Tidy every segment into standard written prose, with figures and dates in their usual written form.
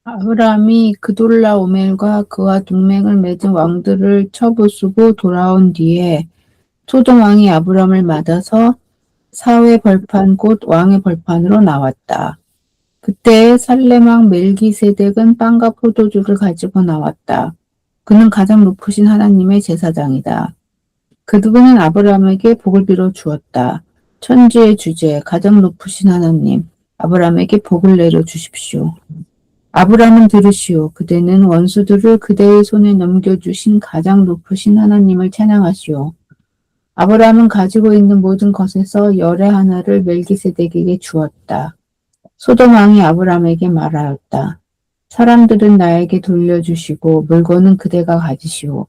아브라함이 그돌라오멜과 그와 동맹을 맺은 왕들을 쳐부수고 돌아온 뒤에 소돔 왕이 아브라함을 맞아서 사회 벌판 곧 왕의 벌판으로 나왔다. 그때 살렘 왕 멜기세덱은 빵과 포도주를 가지고 나왔다. 그는 가장 높으신 하나님의 제사장이다. 그분은 아브라함에게 복을 빌어 주었다. 천지의 주제, 가장 높으신 하나님, 아브라함에게 복을 내려 주십시오. 아브라함은 들으시오. 그대는 원수들을 그대의 손에 넘겨주신 가장 높으신 하나님을 찬양하시오. 아브라함은 가지고 있는 모든 것에서 열의 하나를 멜기세덱에게 주었다. 소돔 왕이 아브라함에게 말하였다. 사람들은 나에게 돌려주시고 물건은 그대가 가지시오.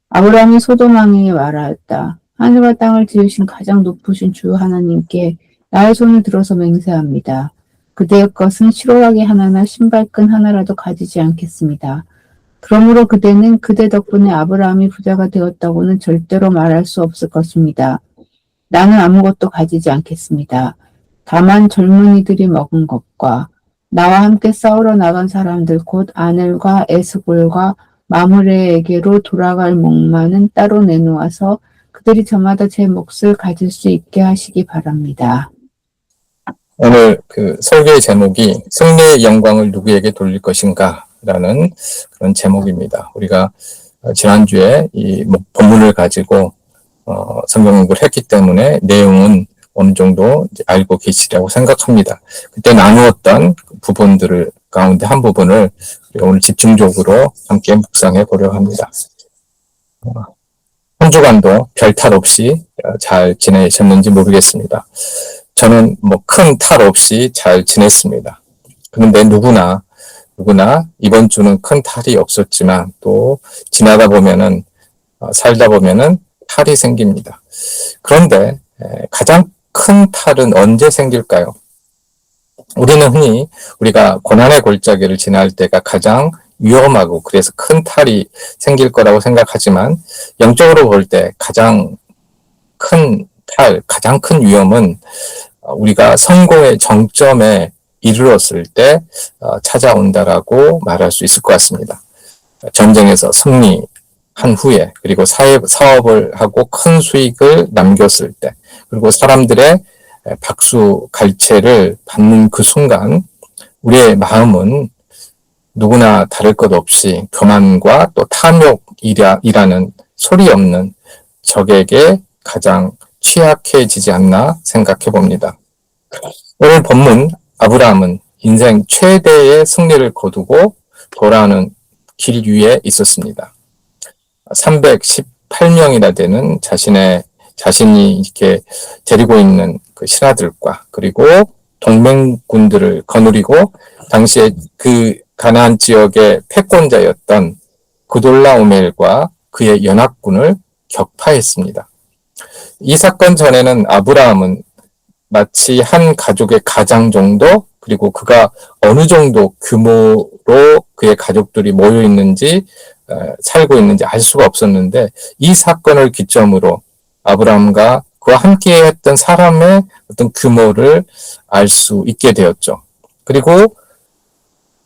아브라함이 소돔 왕에게 말하였다. 하늘과 땅을 지으신 가장 높으신 주 하나님께 나의 손을 들어서 맹세합니다. 그대의 것은 시로라기 하나나 신발끈 하나라도 가지지 않겠습니다. 그러므로 그대는 그대 덕분에 아브라함이 부자가 되었다고는 절대로 말할 수 없을 것입니다. 나는 아무것도 가지지 않겠습니다. 다만 젊은이들이 먹은 것과 나와 함께 싸우러 나간 사람들 곧 아넬과 에스골과 마므레에게로 돌아갈 몫만은 따로 내놓아서 그들이 저마다 제 몫을 가질 수 있게 하시기 바랍니다. 오늘 그 설교의 제목이 승리의 영광을 누구에게 돌릴 것인가 라는 그런 제목입니다. 우리가 지난주에 이 본문을 가지고 성경 공부를 했기 때문에 내용은 어느 정도 이제 알고 계시리라고 생각합니다. 그때 나누었던 부분들을 가운데 한 부분을 우리가 오늘 집중적으로 함께 묵상해 보려고 합니다. 한 주간도 별탈 없이 잘 지내셨는지 모르겠습니다. 저는 뭐 큰 탈 없이 잘 지냈습니다. 그런데 누구나 이번 주는 큰 탈이 없었지만 또 지나다 보면은 살다 보면은 탈이 생깁니다. 그런데 가장 큰 탈은 언제 생길까요? 우리는 흔히 우리가 고난의 골짜기를 지날 때가 가장 위험하고 그래서 큰 탈이 생길 거라고 생각하지만 영적으로 볼 때 가장 큰 탈, 가장 큰 위험은 우리가 성공의 정점에 이르렀을 때 찾아온다라고 말할 수 있을 것 같습니다. 전쟁에서 승리한 후에 그리고 사업을 하고 큰 수익을 남겼을 때 그리고 사람들의 박수 갈채를 받는 그 순간 우리의 마음은 누구나 다를 것 없이 교만과 또 탐욕이라는 소리 없는 적에게 가장 취약해지지 않나 생각해 봅니다. 오늘 본문 아브라함은 인생 최대의 승리를 거두고 돌아오는 길 위에 있었습니다. 318명이나 되는 자신이 이렇게 데리고 있는 그 신하들과 그리고 동맹군들을 거느리고 당시에 그 가나안 지역의 패권자였던 그돌라오멜과 그의 연합군을 격파했습니다. 이 사건 전에는 아브라함은 마치 한 가족의 가장 정도 그리고 그가 어느 정도 규모로 그의 가족들이 모여 있는지 살고 있는지 알 수가 없었는데 이 사건을 기점으로 아브라함과 그와 함께 했던 사람의 어떤 규모를 알 수 있게 되었죠. 그리고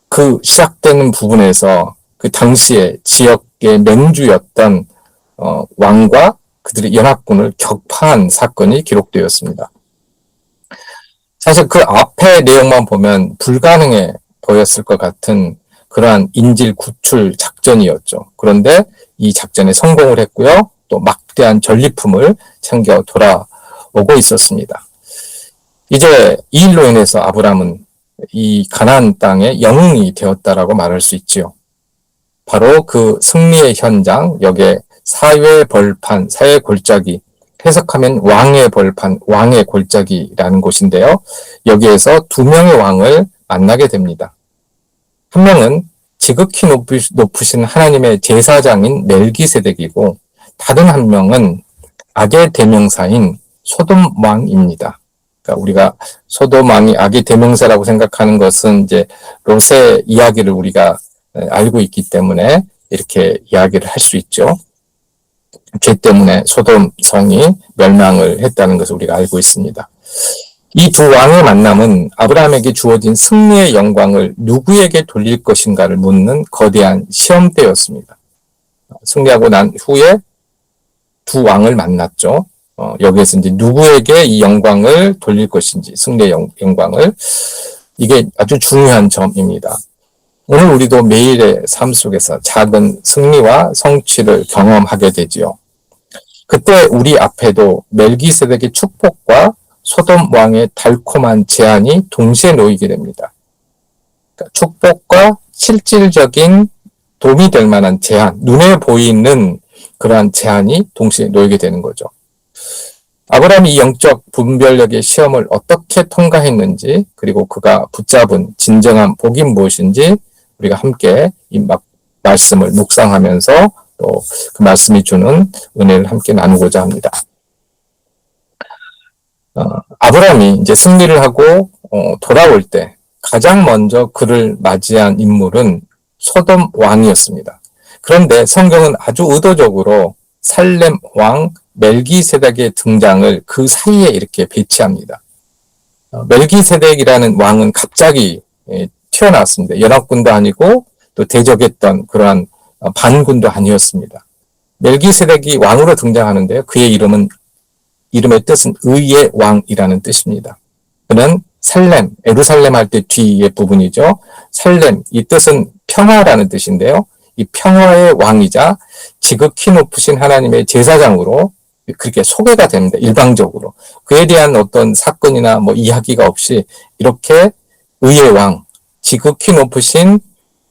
그 시작되는 부분에서 그 당시에 지역의 맹주였던 왕과 그들의 연합군을 격파한 사건이 기록되었습니다. 사실 그 앞의 내용만 보면 불가능해 보였을 것 같은 그러한 인질 구출 작전이었죠. 그런데 이 작전에 성공을 했고요. 또 막대한 전리품을 챙겨 돌아오고 있었습니다. 이제 이 일로 인해서 아브라함은 이 가나안 땅의 영웅이 되었다라고 말할 수 있지요. 바로 그 승리의 현장, 여기에 사회 벌판, 사회 골짜기, 해석하면 왕의 벌판, 왕의 골짜기라는 곳인데요. 여기에서 두 명의 왕을 만나게 됩니다. 한 명은 지극히 높으신 하나님의 제사장인 멜기세덱이고 다른 한 명은 악의 대명사인 소돔 왕입니다. 그러니까 우리가 소돔 왕이 악의 대명사라고 생각하는 것은 이제 롯의 이야기를 우리가 알고 있기 때문에 이렇게 이야기를 할 수 있죠. 죄 때문에 소돔 성이 멸망을 했다는 것을 우리가 알고 있습니다. 이 두 왕의 만남은 아브라함에게 주어진 승리의 영광을 누구에게 돌릴 것인가를 묻는 거대한 시험대였습니다. 승리하고 난 후에 두 왕을 만났죠. 여기에서 이제 누구에게 이 영광을 돌릴 것인지, 승리의 영광을. 이게 아주 중요한 점입니다. 오늘 우리도 매일의 삶 속에서 작은 승리와 성취를 경험하게 되지요. 그때 우리 앞에도 멜기세덱의 축복과 소돔 왕의 달콤한 제안이 동시에 놓이게 됩니다. 그러니까 축복과 실질적인 도움이 될 만한 제안, 눈에 보이는 그러한 제안이 동시에 놓이게 되는 거죠. 아브라함이 이 영적 분별력의 시험을 어떻게 통과했는지, 그리고 그가 붙잡은 진정한 복이 무엇인지 우리가 함께 이 말씀을 묵상하면서 또 그 말씀이 주는 은혜를 함께 나누고자 합니다. 아브라함이 이제 승리를 하고 돌아올 때 가장 먼저 그를 맞이한 인물은 소돔 왕이었습니다. 그런데 성경은 아주 의도적으로 살렘 왕 멜기세덱의 등장을 그 사이에 이렇게 배치합니다. 멜기세덱이라는 왕은 갑자기 튀어나왔습니다. 연합군도 아니고 또 대적했던 그러한 반군도 아니었습니다. 멜기세덱이 왕으로 등장하는데요. 그의 이름의 뜻은 의의 왕이라는 뜻입니다. 그는 살렘, 에루살렘 할 때 뒤의 부분이죠. 살렘, 이 뜻은 평화라는 뜻인데요. 이 평화의 왕이자 지극히 높으신 하나님의 제사장으로 그렇게 소개가 됩니다. 일방적으로. 그에 대한 어떤 사건이나 이야기가 없이 이렇게 의의 왕, 지극히 높으신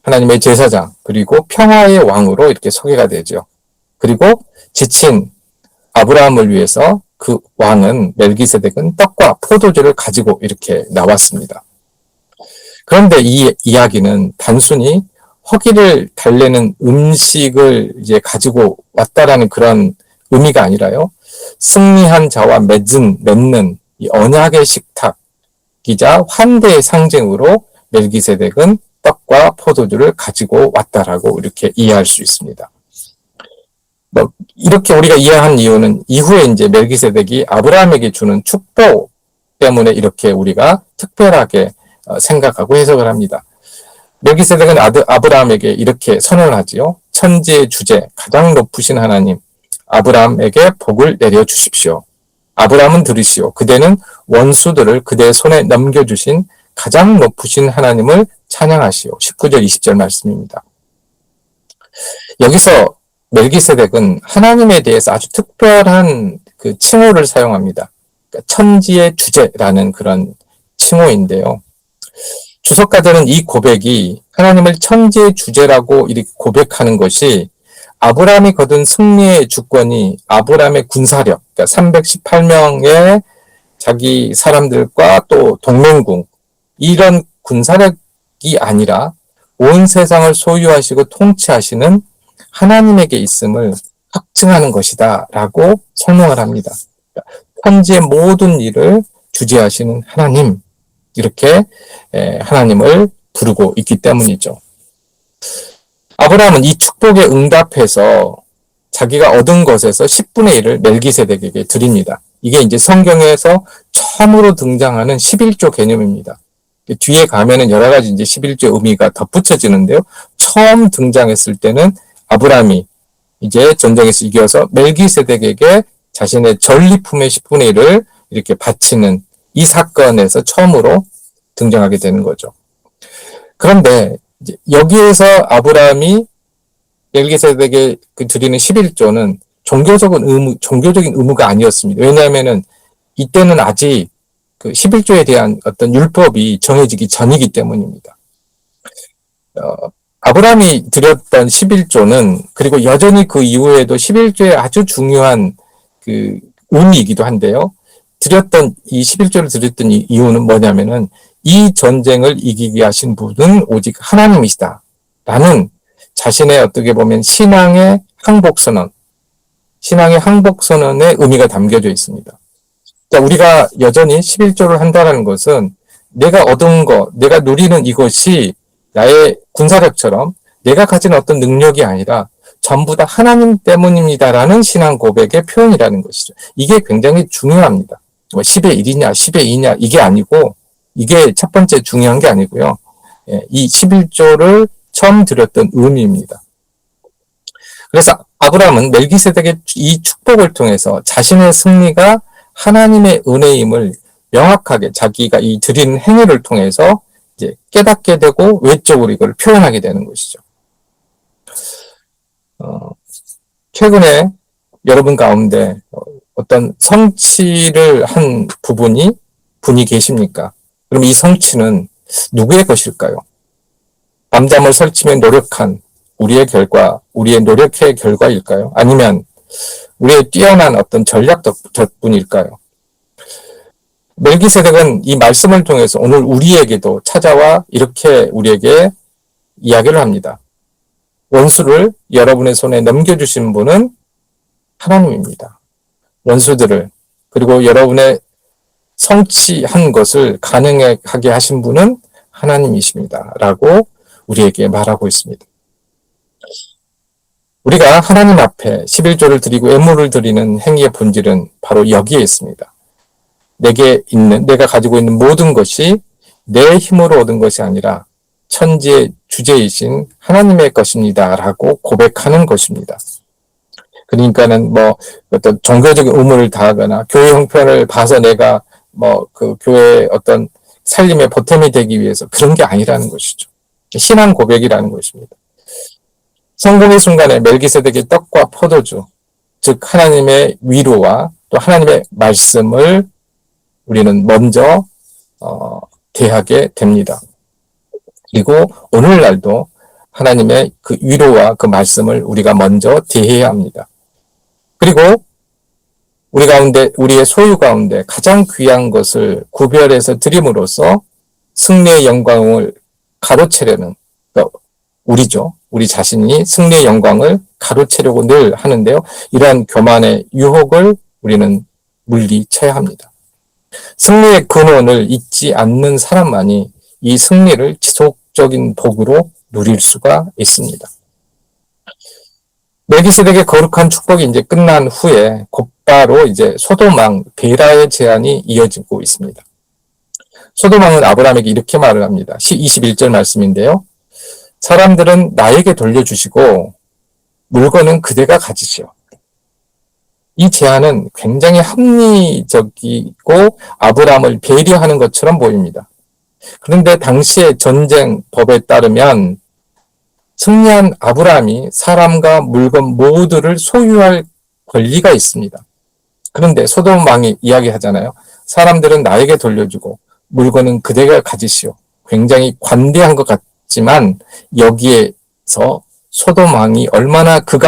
하나님의 제사장, 그리고 평화의 왕으로 이렇게 소개가 되죠. 그리고 지친 아브라함을 위해서 그 왕은 멜기세덱은 떡과 포도주를 가지고 이렇게 나왔습니다. 그런데 이 이야기는 단순히 허기를 달래는 음식을 이제 가지고 왔다라는 그런 의미가 아니라요. 승리한 자와 맺는 이 언약의 식탁이자 환대의 상징으로 멜기세덱은 떡과 포도주를 가지고 왔다라고 이렇게 이해할 수 있습니다. 이렇게 우리가 이해한 이유는 이후에 이제 멜기세덱이 아브라함에게 주는 축복 때문에 이렇게 우리가 특별하게 생각하고 해석을 합니다. 멜기세덱은 아브라함에게 이렇게 선언을 하지요. 천지의 주제, 가장 높으신 하나님, 아브라함에게 복을 내려 주십시오. 아브라함은 들으시오. 그대는 원수들을 그대의 손에 넘겨주신 가장 높으신 하나님을 찬양하시오. 19절, 20절 말씀입니다. 여기서 멜기세덱은 하나님에 대해서 아주 특별한 그 칭호를 사용합니다. 그러니까 천지의 주제라는 그런 칭호인데요. 주석가들은 이 고백이 하나님을 천지의 주제라고 이렇게 고백하는 것이 아브라함이 거둔 승리의 주권이 아브라함의 군사력, 그러니까 318명의 자기 사람들과 또 동맹군, 이런 군사력이 아니라 온 세상을 소유하시고 통치하시는 하나님에게 있음을 확증하는 것이다 라고 설명을 합니다. 천지의 모든 일을 주재하시는 하나님, 이렇게 하나님을 부르고 있기 때문이죠. 아브라함은 이 축복에 응답해서 자기가 얻은 것에서 10분의 1을 멜기세덱에게 드립니다. 이게 이제 성경에서 처음으로 등장하는 11조 개념입니다. 뒤에 가면은 여러 가지 이제 11조 의미가 덧붙여지는데요. 처음 등장했을 때는 아브라함이 이제 전쟁에서 이겨서 멜기세덱에게 자신의 전리품의 10분의 1을 이렇게 바치는 이 사건에서 처음으로 등장하게 되는 거죠. 그런데 이제 여기에서 아브라함이 멜기세덱에게 드리는 11조는 종교적인 의무가 아니었습니다. 왜냐하면은 이때는 아직 그 11조에 대한 어떤 율법이 정해지기 전이기 때문입니다. 아브라함이 드렸던 11조는 그리고 여전히 그 이후에도 11조의 아주 중요한 그 의미이기도 한데요. 이 11조를 드렸던 이유는 뭐냐면은 이 전쟁을 이기게 하신 분은 오직 하나님이시다. 라는 자신의 어떻게 보면 신앙의 항복선언의 의미가 담겨져 있습니다. 그러니까 우리가 여전히 11조를 한다는 것은 내가 얻은 것, 내가 누리는 이것이 나의 군사력처럼 내가 가진 어떤 능력이 아니라 전부 다 하나님 때문입니다라는 신앙 고백의 표현이라는 것이죠. 이게 굉장히 중요합니다. 뭐 10의 1이냐, 10의 2냐, 이게 아니고, 이게 첫 번째 중요한 게 아니고요. 이 11조를 처음 드렸던 의미입니다. 그래서 아브라함은 멜기세덱의 이 축복을 통해서 자신의 승리가 하나님의 은혜임을 명확하게 자기가 이 드리는 행위를 통해서 이제 깨닫게 되고 외적으로 이걸 표현하게 되는 것이죠. 최근에 여러분 가운데 어떤 성취를 한 분이 계십니까? 그럼 이 성취는 누구의 것일까요? 밤잠을 설치며 노력한 우리의 노력의 결과일까요? 아니면 우리의 뛰어난 어떤 전략 덕분일까요? 멜기세덱은 이 말씀을 통해서 오늘 우리에게도 찾아와 이렇게 우리에게 이야기를 합니다. 원수를 여러분의 손에 넘겨주신 분은 하나님입니다. 원수들을, 그리고 여러분의 성취한 것을 가능하게 하신 분은 하나님이십니다. 라고 우리에게 말하고 있습니다. 우리가 하나님 앞에 11조를 드리고 예물을 드리는 행위의 본질은 바로 여기에 있습니다. 내가 가지고 있는 모든 것이 내 힘으로 얻은 것이 아니라 천지의 주제이신 하나님의 것입니다. 라고 고백하는 것입니다. 그러니까는 뭐 어떤 종교적인 의무를 다하거나 교회 형편을 봐서 내가 뭐 그 교회의 어떤 살림의 보탬이 되기 위해서 그런 게 아니라는 것이죠. 신앙 고백이라는 것입니다. 성공의 순간에 멜기세덱의 떡과 포도주, 즉 하나님의 위로와 또 하나님의 말씀을 우리는 먼저 대하게 됩니다. 그리고 오늘날도 하나님의 그 위로와 그 말씀을 우리가 먼저 대해야 합니다. 그리고 우리의 소유 가운데 가장 귀한 것을 구별해서 드림으로써 승리의 영광을 가로채려는, 그러니까 우리 자신이 승리의 영광을 가로채려고 늘 하는데요. 이러한 교만의 유혹을 우리는 물리쳐야 합니다. 승리의 근원을 잊지 않는 사람만이 이 승리를 지속적인 복으로 누릴 수가 있습니다. 멜기세덱의 거룩한 축복이 이제 끝난 후에 곧바로 이제 소돔왕 베라의 제안이 이어지고 있습니다. 소돔왕은 아브라함에게 이렇게 말을 합니다. 21절 말씀인데요. 사람들은 나에게 돌려주시고 물건은 그대가 가지시오. 이 제안은 굉장히 합리적이고 아브라함을 배려하는 것처럼 보입니다. 그런데 당시의 전쟁 법에 따르면 승리한 아브라함이 사람과 물건 모두를 소유할 권리가 있습니다. 그런데 소돔 왕이 이야기하잖아요. 사람들은 나에게 돌려주고 물건은 그대가 가지시오. 굉장히 관대한 것 같지만 여기에서 소돔 왕이 얼마나 그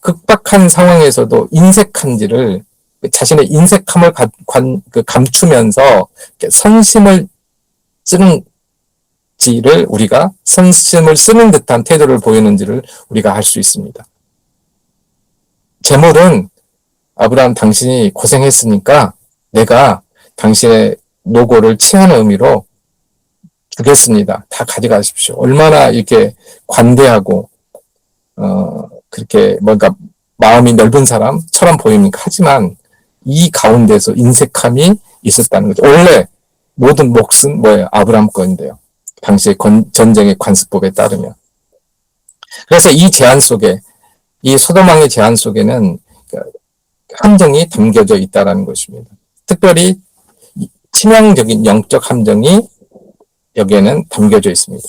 극박한 상황에서도 인색한지를, 자신의 인색함을 감추면서 선심을 선심을 쓰는 듯한 태도를 보이는지를 우리가 알 수 있습니다. 재물은 아브라함, 당신이 고생했으니까 내가 당신의 노고를 취하는 의미로 주겠습니다. 다 가져가십시오. 얼마나 이렇게 관대하고 그렇게 뭔가 마음이 넓은 사람처럼 보입니까? 하지만 이 가운데서 인색함이 있었다는 거죠. 원래 모든 몫은 뭐예요? 아브라함 거인데요. 당시의 전쟁의 관습법에 따르면. 그래서 이 제안 속에, 이 소돔왕의 제안 속에는 함정이 담겨져 있다는 것입니다. 특별히 치명적인 영적 함정이 여기에는 담겨져 있습니다.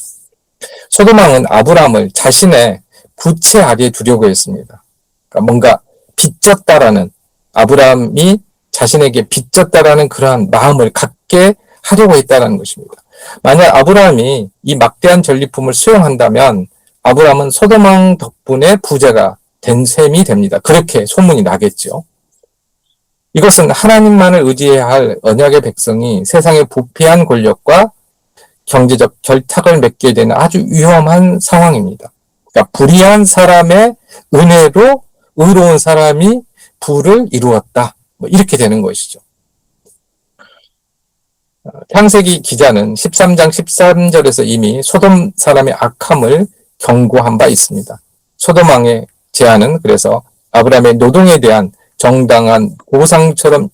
소돔왕은 아브라함을 자신의 부채 아래에 두려고 했습니다. 그러니까 뭔가 빚졌다라는, 아브라함이 자신에게 빚졌다라는 그러한 마음을 갖게 하려고 했다는 것입니다. 만약 아브라함이 이 막대한 전리품을 수용한다면 아브라함은 소돔왕 덕분에 부자가 된 셈이 됩니다. 그렇게 소문이 나겠죠. 이것은 하나님만을 의지해야 할 언약의 백성이 세상의 부패한 권력과 경제적 결탁을 맺게 되는 아주 위험한 상황입니다. 그러니까 불의한 사람의 은혜로 의로운 사람이 부를 이루었다. 이렇게 되는 것이죠. 창세기 기자는 13장 13절에서 이미 소돔 사람의 악함을 경고한 바 있습니다. 소돔 왕의 제안은 그래서 아브라함의 노동에 대한 정당한 보상처럼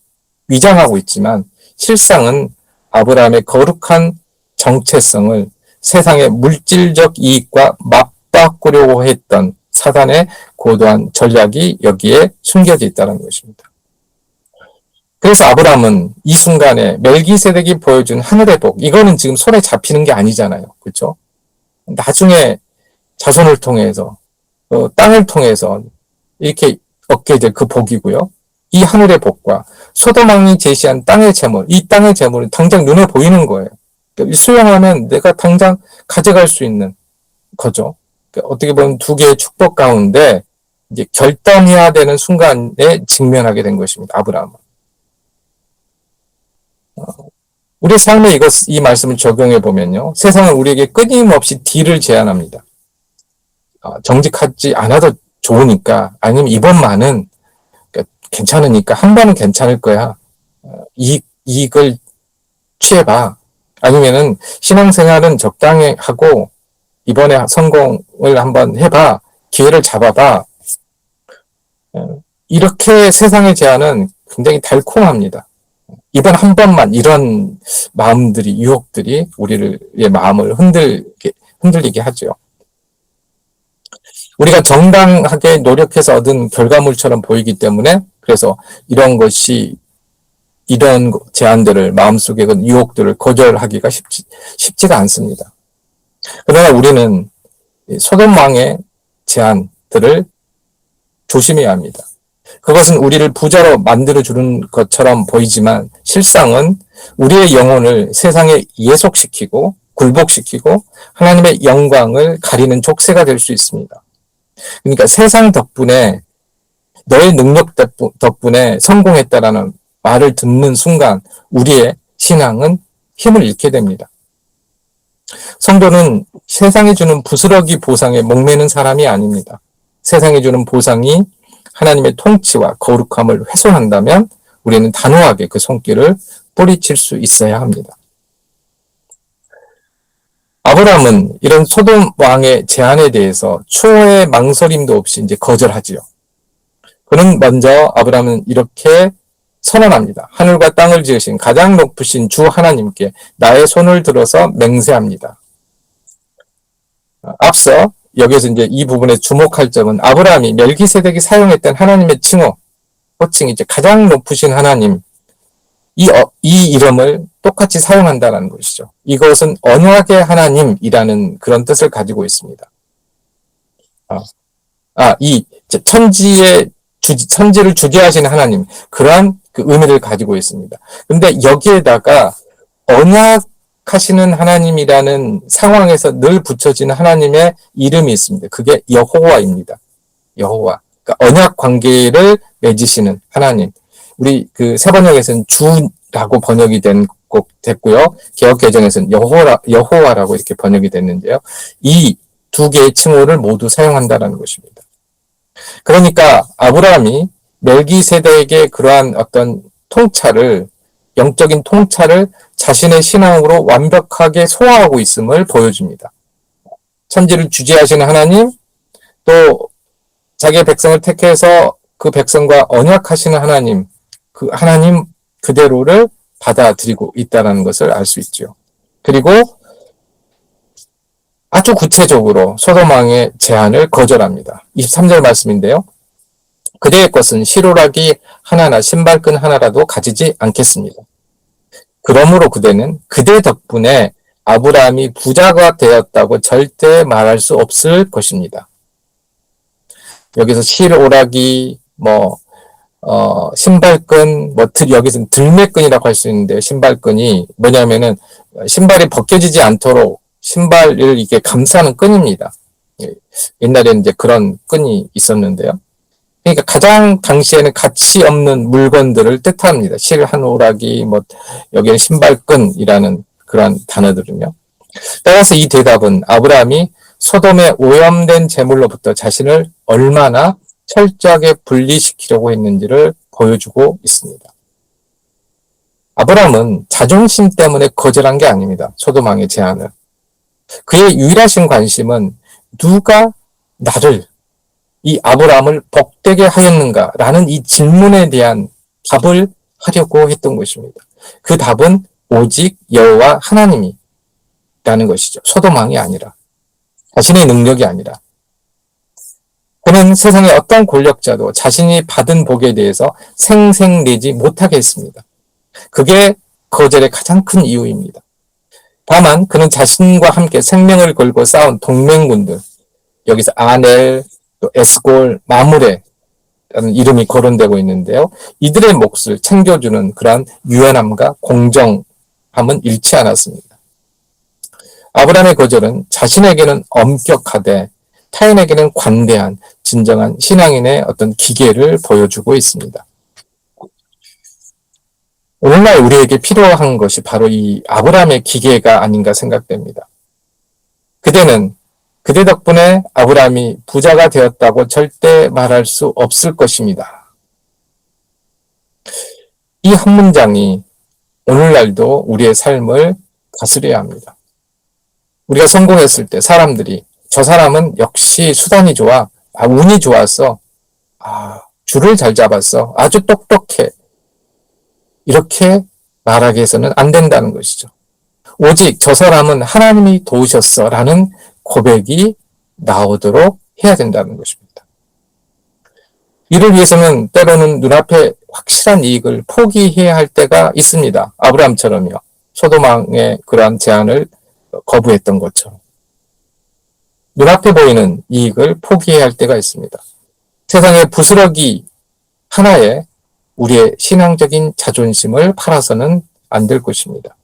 위장하고 있지만 실상은 아브라함의 거룩한 정체성을 세상의 물질적 이익과 맞바꾸려고 했던 사단의 고도한 전략이 여기에 숨겨져 있다는 것입니다. 그래서 아브라함은 이 순간에 멜기세덱이 보여준 하늘의 복, 이거는 지금 손에 잡히는 게 아니잖아요. 그렇죠? 나중에 자손을 통해서 땅을 통해서 이렇게 얻게 될 그 복이고요. 이 하늘의 복과 소돔 왕이 제시한 땅의 재물, 이 땅의 재물은 당장 눈에 보이는 거예요. 수용하면 내가 당장 가져갈 수 있는 거죠. 어떻게 보면 두 개의 축복 가운데 이제 결단해야 되는 순간에 직면하게 된 것입니다. 아브라함은. 우리 삶에 이 말씀을 적용해 보면요. 세상은 우리에게 끊임없이 딜을 제안합니다. 정직하지 않아도 좋으니까, 아니면 이번만은 괜찮으니까, 한 번은 괜찮을 거야. 이익을 취해봐. 아니면은 신앙생활은 적당히 하고 이번에 성공을 한번 해봐. 기회를 잡아봐. 이렇게 세상의 제안은 굉장히 달콤합니다. 이번 한 번만, 이런 마음들이, 유혹들이 우리의 마음을 흔들리게 하죠. 우리가 정당하게 노력해서 얻은 결과물처럼 보이기 때문에, 그래서 이런 제안들을, 마음속에 그 유혹들을 거절하기가 쉽지가 않습니다. 그러나 우리는 소돔 왕의 제안들을 조심해야 합니다. 그것은 우리를 부자로 만들어주는 것처럼 보이지만 실상은 우리의 영혼을 세상에 예속시키고 굴복시키고 하나님의 영광을 가리는 족쇄가 될 수 있습니다. 그러니까 세상 덕분에, 너의 능력 덕분에 성공했다라는 말을 듣는 순간 우리의 신앙은 힘을 잃게 됩니다. 성도는 세상이 주는 부스러기 보상에 목매는 사람이 아닙니다. 세상이 주는 보상이 하나님의 통치와 거룩함을 훼손한다면 우리는 단호하게 그 손길을 뿌리칠 수 있어야 합니다. 아브라함은 이런 소돔 왕의 제안에 대해서 초의 망설임도 없이 이제 거절하지요. 그는 먼저 아브라함은 이렇게 선언합니다. 하늘과 땅을 지으신 가장 높으신 주 하나님께 나의 손을 들어서 맹세합니다. 앞서 여기서 이제 이 부분에 주목할 점은 아브라함이 멜기세덱이 사용했던 하나님의 칭호, 호칭이 이제 가장 높으신 하나님, 이 이름을 똑같이 사용한다는 것이죠. 이것은 언약의 하나님이라는 그런 뜻을 가지고 있습니다. 이 천지를 주게 하시는 하나님, 그러한 그 의미를 가지고 있습니다. 근데 여기에다가 언약하시는 하나님이라는 상황에서 늘 붙여지는 하나님의 이름이 있습니다. 그게 여호와입니다. 여호와. 그러니까 언약 관계를 맺으시는 하나님. 우리 그 새번역에서는 주라고 번역이 됐고요. 개역 개정에서는 여호와라고 이렇게 번역이 됐는데요. 이 두 개의 칭호를 모두 사용한다는 것입니다. 그러니까 아브라함이 멜기세덱에게 그러한 어떤 영적인 통찰을 자신의 신앙으로 완벽하게 소화하고 있음을 보여줍니다. 천지를 주재하시는 하나님, 또 자기의 백성을 택해서 그 백성과 언약하시는 하나님, 그 하나님 그대로를 받아들이고 있다는 것을 알 수 있죠. 그리고 아주 구체적으로 소돔 왕의 제안을 거절합니다. 23절 말씀인데요. 그대의 것은 실오라기 하나나 신발끈 하나라도 가지지 않겠습니다. 그러므로 그대는 그대 덕분에 아브라함이 부자가 되었다고 절대 말할 수 없을 것입니다. 여기서 실오라기, 신발끈, 여기서는 들매끈이라고 할 수 있는데, 신발끈이 뭐냐면은 신발이 벗겨지지 않도록 신발을 이렇게 감싸는 끈입니다. 옛날에는 이제 그런 끈이 있었는데요. 그러니까 가장 당시에는 가치 없는 물건들을 뜻합니다. 실 한 오라기, 여기에 신발끈이라는 그런 단어들은요. 따라서 이 대답은 아브라함이 소돔의 오염된 재물로부터 자신을 얼마나 철저하게 분리시키려고 했는지를 보여주고 있습니다. 아브라함은 자존심 때문에 거절한 게 아닙니다. 소돔 왕의 제안을. 그의 유일하신 관심은 누가 나를, 이 아브라함을 복되게 하였는가라는 이 질문에 대한 답을 하려고 했던 것입니다. 그 답은 오직 여호와 하나님이라는 것이죠. 소돔 왕이 아니라, 자신의 능력이 아니라. 그는 세상의 어떤 권력자도 자신이 받은 복에 대해서 생색내지 못하게 했습니다. 그게 거절의 가장 큰 이유입니다. 다만 그는 자신과 함께 생명을 걸고 싸운 동맹군들, 여기서 아넬, 또 에스골, 마므레라는 이름이 거론되고 있는데요. 이들의 몫을 챙겨주는 그러한 유연함과 공정함은 잃지 않았습니다. 아브라함의 거절은 자신에게는 엄격하되 타인에게는 관대한 진정한 신앙인의 어떤 기계를 보여주고 있습니다. 오늘날 우리에게 필요한 것이 바로 이 아브라함의 기계가 아닌가 생각됩니다. 그대 덕분에 아브라함이 부자가 되었다고 절대 말할 수 없을 것입니다. 이 한 문장이 오늘날도 우리의 삶을 다스려야 합니다. 우리가 성공했을 때 사람들이 저 사람은 역시 수단이 좋아, 운이 좋았어, 줄을 잘 잡았어, 아주 똑똑해, 이렇게 말하게 해서는 안 된다는 것이죠. 오직 저 사람은 하나님이 도우셨어 라는 고백이 나오도록 해야 된다는 것입니다. 이를 위해서는 때로는 눈앞에 확실한 이익을 포기해야 할 때가 있습니다. 아브라함처럼요. 소돔 왕의 그러한 제안을 거부했던 것처럼. 눈앞에 보이는 이익을 포기해야 할 때가 있습니다. 세상의 부스러기 하나에 우리의 신앙적인 자존심을 팔아서는 안 될 것입니다.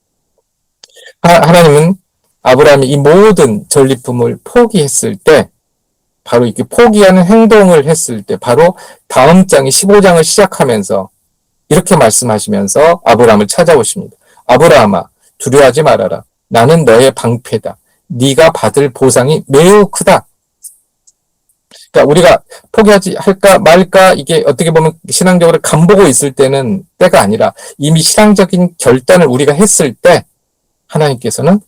하나님은 아브라함이 이 모든 전리품을 포기했을 때, 바로 이렇게 포기하는 행동을 했을 때, 바로 다음 장이 15장을 시작하면서 이렇게 말씀하시면서 아브라함을 찾아오십니다. 아브라함아, 두려워하지 말아라. 나는 너의 방패다. 네가 받을 보상이 매우 크다. 그러니까 우리가 포기하지 할까 말까, 이게 어떻게 보면 신앙적으로 간보고 있을 때가 아니라 이미 신앙적인 결단을 우리가 했을 때 하나님께서는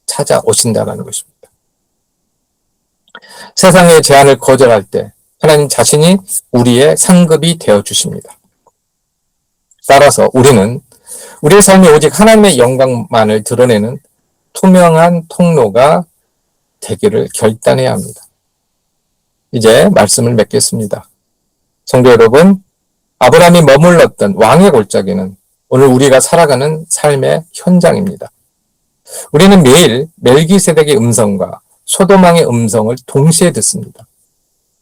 찾아오신다는 것입니다. 세상의 제안을 거절할 때 하나님 자신이 우리의 상급이 되어주십니다. 따라서 우리는 우리의 삶이 오직 하나님의 영광만을 드러내는 투명한 통로가 되기를 결단해야 합니다. 이제 말씀을 맺겠습니다. 성도 여러분, 아브라함이 머물렀던 왕의 골짜기는 오늘 우리가 살아가는 삶의 현장입니다. 우리는 매일 멜기세덱의 음성과 소돔왕의 음성을 동시에 듣습니다.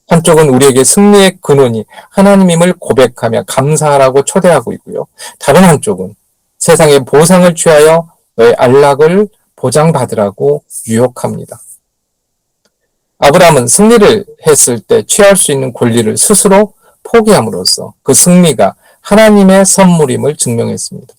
한쪽은 우리에게 승리의 근원이 하나님임을 고백하며 감사하라고 초대하고 있고요. 다른 한쪽은 세상의 보상을 취하여 너의 안락을 보장받으라고 유혹합니다. 아브라함은 승리를 했을 때 취할 수 있는 권리를 스스로 포기함으로써 그 승리가 하나님의 선물임을 증명했습니다.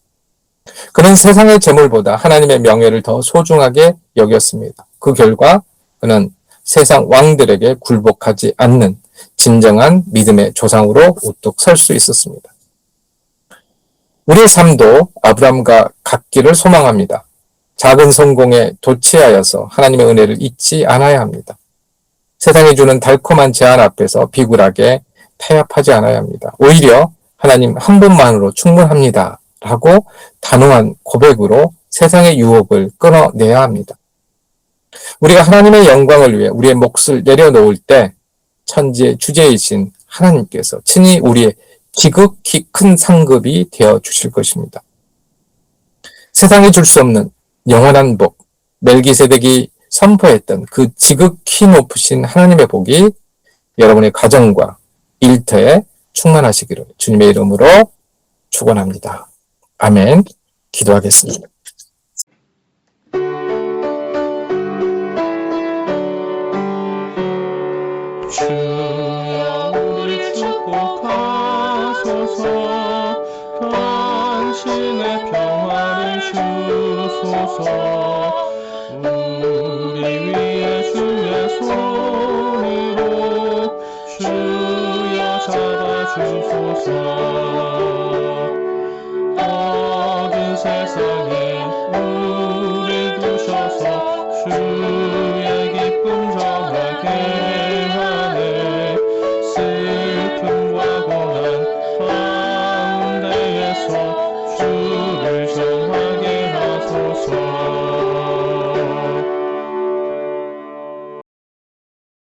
그는 세상의 재물보다 하나님의 명예를 더 소중하게 여겼습니다. 그 결과 그는 세상 왕들에게 굴복하지 않는 진정한 믿음의 조상으로 우뚝 설 수 있었습니다. 우리의 삶도 아브라함과 같기를 소망합니다. 작은 성공에 도취하여서 하나님의 은혜를 잊지 않아야 합니다. 세상이 주는 달콤한 제안 앞에서 비굴하게 타협하지 않아야 합니다. 오히려 하나님 한 분만으로 충분합니다 라고 단호한 고백으로 세상의 유혹을 끊어내야 합니다. 우리가 하나님의 영광을 위해 우리의 몫을 내려놓을 때 천지의 주제이신 하나님께서 친히 우리의 지극히 큰 상급이 되어 주실 것입니다. 세상이 줄 수 없는 영원한 복, 멜기세덱이 선포했던 그 지극히 높으신 하나님의 복이 여러분의 가정과 일터에 충만하시기를 주님의 이름으로 축원합니다. 아멘. 기도하겠습니다. 주여 우리 축복하소서. 당신의 평화를 주소서. 우리 위에 주의 손으로 주여 잡아주소서. 어두운 세상에